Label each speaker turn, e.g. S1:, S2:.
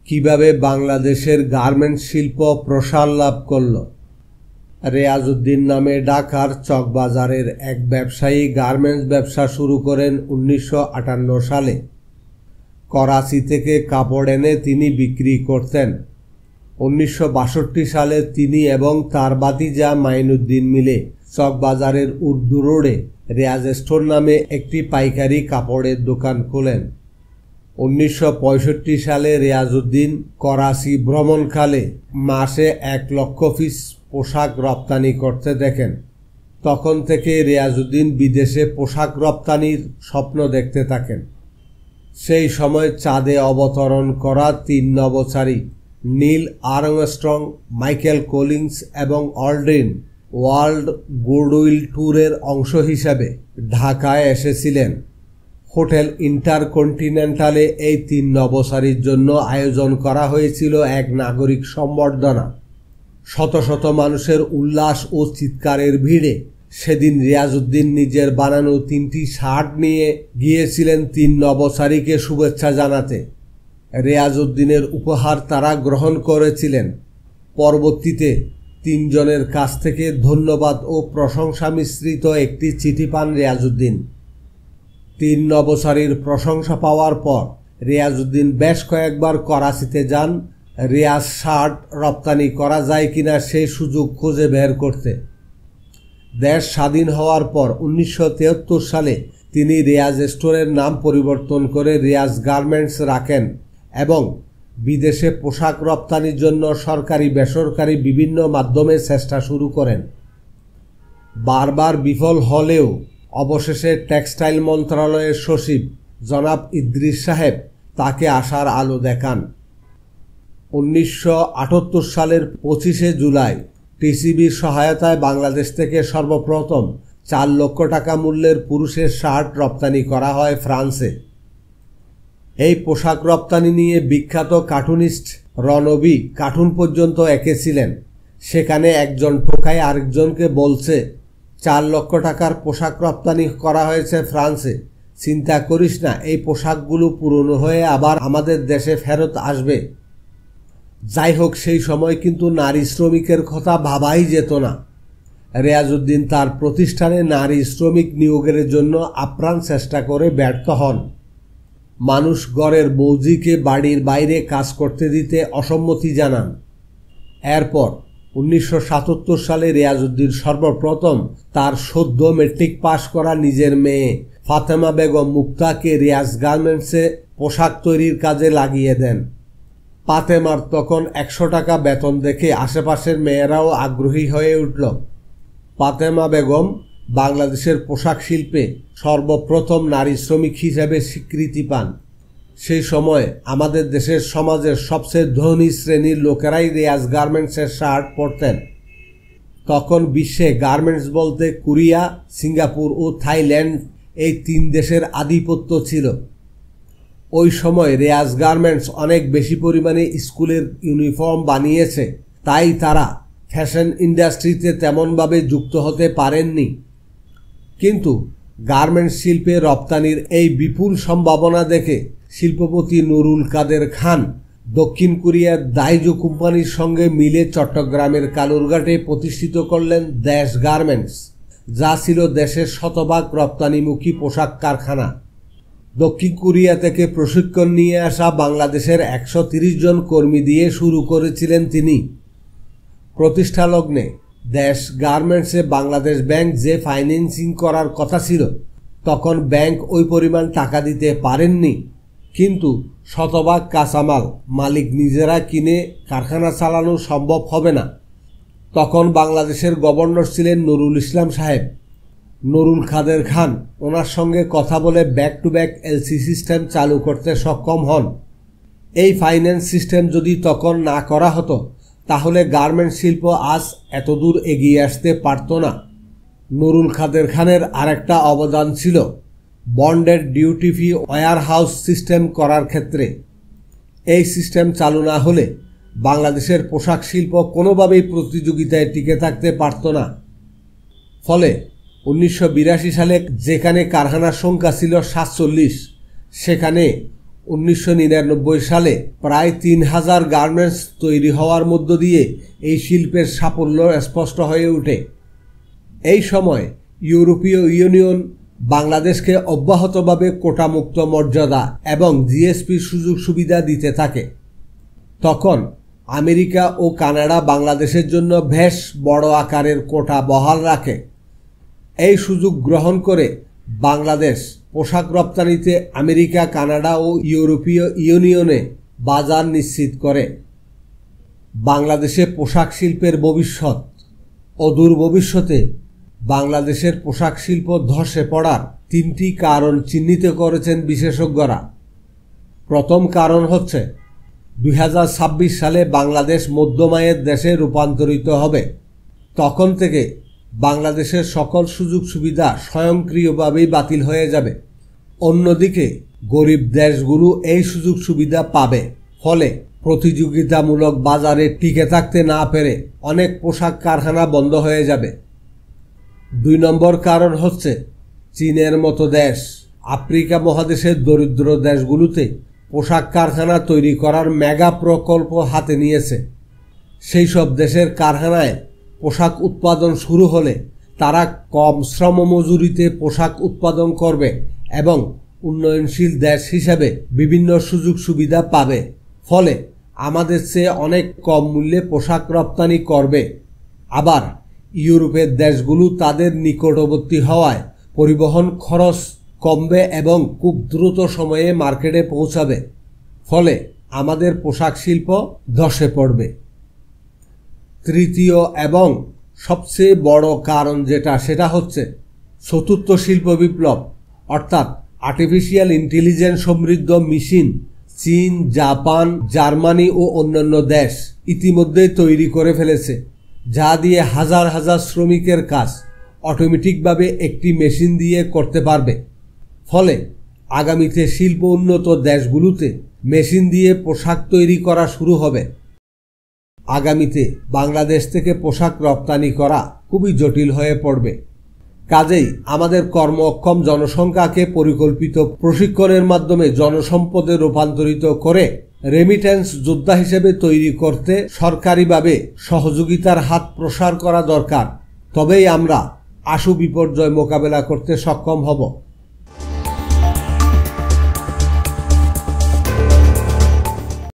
S1: কিভাবে বাংলাদেশের গার্মেন্টস শিল্প প্রসার লাভ করল। রেয়াজউদ্দিন নামে ঢাকার চকবাজারের এক ব্যবসায়ী গার্মেন্টস ব্যবসা শুরু করেন 1958 সালে। করাচি থেকে কাপড় এনে তিনি বিক্রি করতেন। 1962 সালে তিনি এবং তার ভাতিজা মাইনুদ্দিন মিলে চকবাজারের উর্দু রোডে রেয়াজ স্টোর নামে একটি পাইকারি কাপড়ের দোকান খোলেন। 1965 সালে রেয়াজউদ্দিন করাচি ভ্রমণকালে মাসে 1 লক্ষ পিস পোশাক রপ্তানি করতে দেখেন। তখন থেকে রেয়াজউদ্দিন বিদেশে পোশাক রপ্তানির স্বপ্ন দেখতে থাকেন। সেই সময় চাঁদে অবতরণ করা 3 নভোচারী নীল আর্মস্ট্রং, মাইকেল কলিন্স এবং অলড্রিন ওয়ার্ল্ড গুডউইল ট্যুরের অংশ হিসাবে ঢাকায় এসেছিলেন। হোটেল ইন্টারকন্টিনেন্টালে এই 3 নভোচারীর জন্য আয়োজন করা হয়েছিল এক নাগরিক সম্বর্ধনা। শত শত মানুষের উল্লাস ও চিৎকারের ভিড়ে সেদিন রেয়াজউদ্দিন নিজের বানানো 3টি শার্ট নিয়ে গিয়েছিলেন 3 নভোচারীকে শুভেচ্ছা জানাতে। রেয়াজউদ্দিনের উপহার তারা গ্রহণ করেছিলেন। পরবর্তীতে 3 জনের কাছ থেকে ধন্যবাদ ও প্রশংসা মিশ্রিত একটি চিঠি পান রেয়াজউদ্দিন। 3 নভোচারীর প্রশংসা পাওয়ার পর রেয়াজউদ্দিন বেশ কয়েকবার করাচিতে যান রেয়াজ শার্ট রপ্তানি করা যায় কিনা সেই সুযোগ খুঁজে বের করতে। দেশ স্বাধীন হওয়ার পর 1973 সালে তিনি রেয়াজ স্টোরের নাম পরিবর্তন করে রেয়াজ গার্মেন্টস রাখেন এবং বিদেশে পোশাক রপ্তানির জন্য সরকারি বেসরকারি বিভিন্ন মাধ্যমে চেষ্টা শুরু করেন। বারবার বিফল হলেও অবশেষে টেক্সটাইল মন্ত্রণালয়ের সচিব জনাব ইদ্রিস সাহেব তাকে আশার আলো দেখান। 1978 সালের 25 জুলাই টিসিবির সহায়তায় বাংলাদেশ থেকে সর্বপ্রথম 4 লক্ষ টাকা মূল্যের পুরুষের শার্ট রপ্তানি করা হয় ফ্রান্সে। এই পোশাক রপ্তানি নিয়ে বিখ্যাত কার্টুনিস্ট রণবী কার্টুন পর্যন্ত এঁকেছিলেন। সেখানে একজন ঠোকায় আরেকজনকে বলছে, 4 লক্ষ টাকার পোশাক রপ্তানি করা হয়েছে ফ্রান্সে, চিন্তা করিস না, এই পোশাকগুলো পুরনো হয়ে আবার আমাদের দেশে ফেরত আসবে। যাই হোক, সেই সময় কিন্তু নারী শ্রমিকের কথা ভাবাই যেত না। রেয়াজউদ্দিন তার প্রতিষ্ঠানে নারী শ্রমিক নিয়োগের জন্য আপ্রাণ চেষ্টা করে ব্যর্থ হন। মানুষ ঘরের বৌজিকে বাড়ির বাইরে কাজ করতে দিতে অসম্মতি জানান। এরপর 1977 সালে রেয়াজউদ্দিন সর্বপ্রথম তার সদ্য মেট্রিক পাশ করা নিজের মেয়ে ফাতেমা বেগম মুক্তাকে রেয়াজ গার্মেন্টসে পোশাক তৈরির কাজে লাগিয়ে দেন। ফাতেমার তখন 100 টাকা বেতন দেখে আশেপাশের মেয়েরাও আগ্রহী হয়ে উঠল। ফাতেমা বেগম বাংলাদেশের পোশাক শিল্পে সর্বপ্রথম নারী শ্রমিক হিসেবে স্বীকৃতি পান। সেই সময় আমাদের দেশের সমাজের সবচেয়ে ধনী শ্রেণীর লোকেরাই রেয়াজ গার্মেন্টসের শার্ট পরতেন। তখন বিশ্বে গার্মেন্টস বলতে কোরিয়া, সিঙ্গাপুর ও থাইল্যান্ড এই 3 দেশের আধিপত্য ছিল। ওই সময় রেয়াজ গার্মেন্টস অনেক বেশি পরিমাণে স্কুলের ইউনিফর্ম বানিয়েছে, তাই তারা ফ্যাশন ইন্ডাস্ট্রিতে তেমনভাবে যুক্ত হতে পারেননি। কিন্তু গার্মেন্টস শিল্পে রপ্তানির এই বিপুল সম্ভাবনা দেখে শিল্পপতি নুরুল কাদের খান দক্ষিণ কোরিয়ার দাইজো কোম্পানির সঙ্গে মিলে চট্টগ্রামের কালুরঘাটে প্রতিষ্ঠিত করলেন দেশ গার্মেন্টস, যা ছিল দেশের শতভাগ রপ্তানিমুখী পোশাক কারখানা। দক্ষিণ কোরিয়া থেকে প্রশিক্ষণ নিয়ে আসা বাংলাদেশের 130 জন কর্মী দিয়ে শুরু করেছিলেন তিনি। প্রতিষ্ঠা লগ্নে দেশ গার্মেন্টসে বাংলাদেশ ব্যাংক যে ফাইন্যান্সিং করার কথা ছিল, তখন ব্যাংক ওই পরিমাণ টাকা দিতে পারেননি। কিন্তু শতভাগ কাঁচামাল মালিক নিজেরা কিনে কারখানা চালানো সম্ভব হবে না। তখন বাংলাদেশের গভর্নর ছিলেন নুরুল ইসলাম সাহেব। নুরুল কাদের খান ওনার সঙ্গে কথা বলে back to back LC system চালু করতে সক্ষম হন। এই ফাইন্যান্স সিস্টেম যদি তখন না করা হতো, তাহলে গার্মেন্টস শিল্প আজ এতদূর এগিয়ে আসতে পারত না। নুরুল কাদের খানের আরেকটা অবদান ছিল bonded duty free warehouse system করার ক্ষেত্রে। এই সিস্টেম চালু না হলে বাংলাদেশের পোশাক শিল্প কোনোভাবেই প্রতিযোগিতায় টিকে থাকতে পারত না। ফলে 1982 সালে যেখানে কারখানার সংখ্যা ছিল 47, সেখানে 1999 সালে প্রায় 3000 গার্মেন্টস তৈরি হওয়ার মধ্য দিয়ে এই শিল্পের সাফল্য স্পষ্ট হয়ে ওঠে। এই সময় ইউরোপীয় ইউনিয়ন বাংলাদেশকে অব্যাহতভাবে কোটামুক্ত মর্যাদা এবং জিএসপি সুযোগ সুবিধা দিতে থাকে। তখন আমেরিকা ও কানাডা বাংলাদেশের জন্য বেশ বড় আকারের কোটা বহাল রাখে। এই সুযোগ গ্রহণ করে বাংলাদেশ পোশাক রপ্তানিতে আমেরিকা, কানাডা ও ইউরোপীয় ইউনিয়নে বাজার নিশ্চিত করে। বাংলাদেশে পোশাক শিল্পের ভবিষ্যৎ। অদূর ভবিষ্যতে বাংলাদেশের পোশাক শিল্প ধসে পড়ার 3টি কারণ চিহ্নিত করেছেন বিশেষজ্ঞরা। প্রথম কারণ হচ্ছে 2026 সালে বাংলাদেশ মধ্যমায়ের দেশে রূপান্তরিত হবে। তখন থেকে বাংলাদেশের সকল সুযোগ সুবিধা স্বয়ংক্রিয়ভাবেই বাতিল হয়ে যাবে। অন্যদিকে গরিব দেশগুলো এই সুযোগ সুবিধা পাবে। ফলে প্রতিযোগিতামূলক বাজারে টিকে থাকতে না পেরে অনেক পোশাক কারখানা বন্ধ হয়ে যাবে। 2 নম্বর কারণ হচ্ছে চীনের মতো দেশ আফ্রিকা মহাদেশের দরিদ্র দেশগুলোতে পোশাক কারখানা তৈরি করার মেগা প্রকল্প হাতে নিয়েছে। সেই সব দেশের কারখানায় পোশাক উৎপাদন শুরু হলে তারা কম শ্রম মজুরিতে পোশাক উৎপাদন করবে এবং উন্নয়নশীল দেশ হিসাবে বিভিন্ন সুযোগ সুবিধা পাবে। ফলে আমাদের চেয়ে অনেক কম মূল্যে পোশাক রপ্তানি করবে। আবার ইউরোপের দেশগুলো তাদের নিকটবর্তী হওয়ায় পরিবহন খরচ কমবে এবং খুব দ্রুত সময়ে মার্কেটে পৌঁছাবে। ফলে আমাদের পোশাক শিল্প ধসে পড়বে। তৃতীয় এবং সবচেয়ে বড় কারণ সেটা হচ্ছে চতুর্থ শিল্প বিপ্লব, অর্থাৎ আর্টিফিশিয়াল ইন্টেলিজেন্স সমৃদ্ধ মেশিন চীন, জাপান, জার্মানি ও অন্যান্য দেশ ইতিমধ্যেই তৈরি করে ফেলেছে, যা দিয়ে হাজার হাজার শ্রমিকের কাজ অটোমেটিকভাবে একটি মেশিন দিয়ে করতে পারবে। ফলে আগামীতে শিল্প উন্নত দেশগুলোতে মেশিন দিয়ে পোশাক তৈরি করা শুরু হবে। আগামীতে বাংলাদেশ থেকে পোশাক রপ্তানি করা খুবই জটিল হয়ে পড়বে। কাজেই আমাদের কর্মক্ষম জনসংখ্যাকে পরিকল্পিত প্রশিক্ষণের মাধ্যমে জনসম্পদে রূপান্তরিত করে রেমিটেন্স যোদ্ধা হিসেবে তৈরি করতে সরকারিভাবে সহযোগিতার হাত প্রসার করা দরকার। তবেই আমরা আশু বিপর্যয় মোকাবেলা করতে সক্ষম হব।